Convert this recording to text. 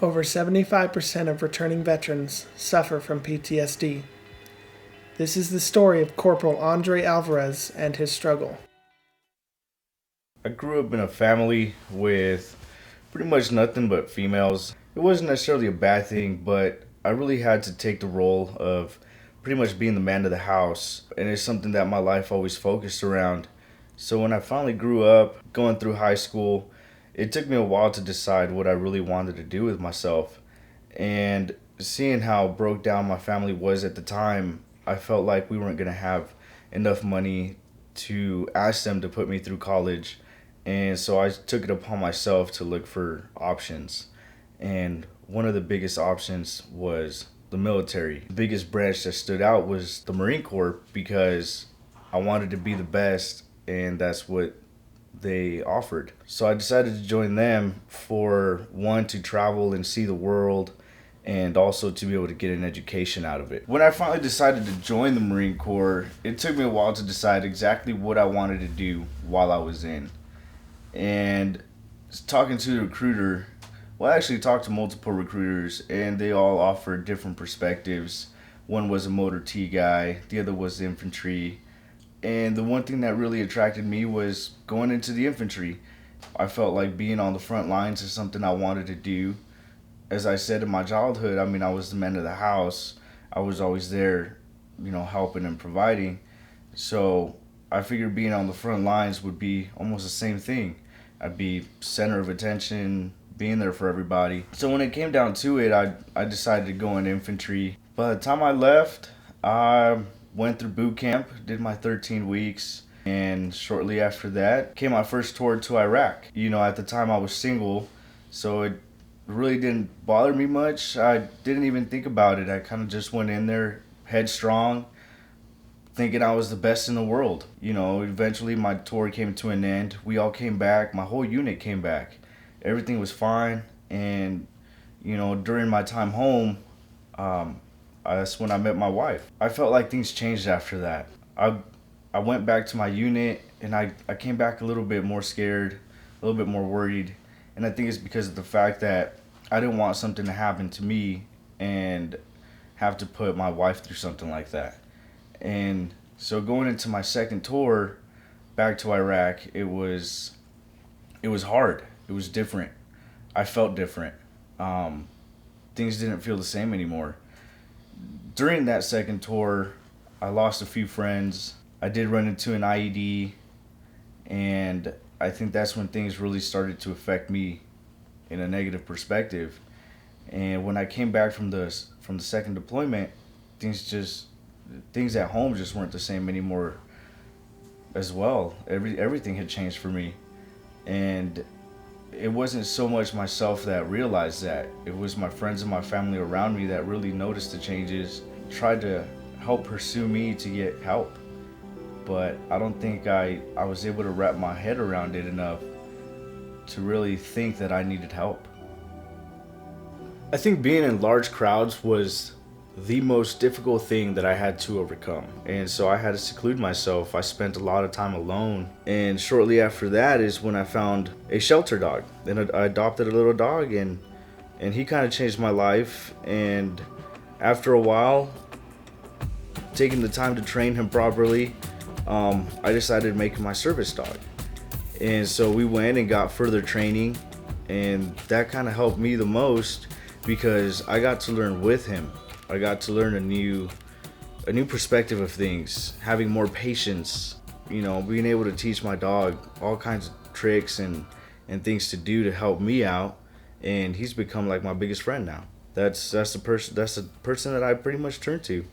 Over 75% of returning veterans suffer from PTSD. This is the story of Corporal Andre Alvarez and his struggle. I grew up in a family with pretty much nothing but females. It wasn't necessarily a bad thing, but I really had to take the role of pretty much being the man of the house, and it's something that my life always focused around. So when I finally grew up, going through high school, it took me a while to decide what I really wanted to do with myself. And seeing how broke down my family was at the time, I felt like we weren't going to have enough money to ask them to put me through college. And so I took it upon myself to look for options. And one of the biggest options was the military. The biggest branch that stood out was the Marine Corps because I wanted to be the best, and that's what they offered. So I decided to join them for one, to travel and see the world, and also to be able to get an education out of it. When I finally decided to join the Marine Corps, it took me a while to decide exactly what I wanted to do while I was in. And talking to the recruiter, well, I actually talked to multiple recruiters, and they all offered different perspectives. One was a motor T guy, the other was infantry. And the one thing that really attracted me was going into the infantry. I felt like being on the front lines is something I wanted to do. As I said in my childhood, I mean, I was the man of the house. I was always there, helping and providing. So I figured being on the front lines would be almost the same thing. I'd be center of attention, being there for everybody. So when it came down to it, I decided to go in infantry. By the time I left, I went through boot camp, did my 13 weeks, and shortly after that came my first tour to Iraq. At the time I was single, so it really didn't bother me much. I didn't even think about it. I kind of just went in there headstrong, thinking I was the best in the world. Eventually my tour came to an end. We all came back. My whole unit came back. Everything was fine. And, during my time home, that's when I met my wife. I felt like things changed after that. I went back to my unit, and I came back a little bit more scared, a little bit more worried. And I think it's because of the fact that I didn't want something to happen to me and have to put my wife through something like that. And so going into my second tour back to Iraq, it was hard. It was different. I felt different. Things didn't feel the same anymore. During that second tour, I lost a few friends. I did run into an IED, and I think that's when things really started to affect me in a negative perspective. And when I came back from the second deployment, things at home just weren't the same anymore as well. Everything had changed for me. And it wasn't so much myself that realized that. It was my friends and my family around me that really noticed the changes, tried to help pursue me to get help. But I don't think I was able to wrap my head around it enough to really think that I needed help. I think being in large crowds was the most difficult thing that I had to overcome. And so I had to seclude myself. I spent a lot of time alone. And shortly after that is when I found a shelter dog. And I adopted a little dog, and he kind of changed my life. And after a while, taking the time to train him properly, I decided to make him my service dog. And so we went and got further training, and that kind of helped me the most because I got to learn with him. I got to learn a new perspective of things, having more patience, being able to teach my dog all kinds of tricks and things to do to help me out, and he's become like my biggest friend now. That's the person that I pretty much turn to.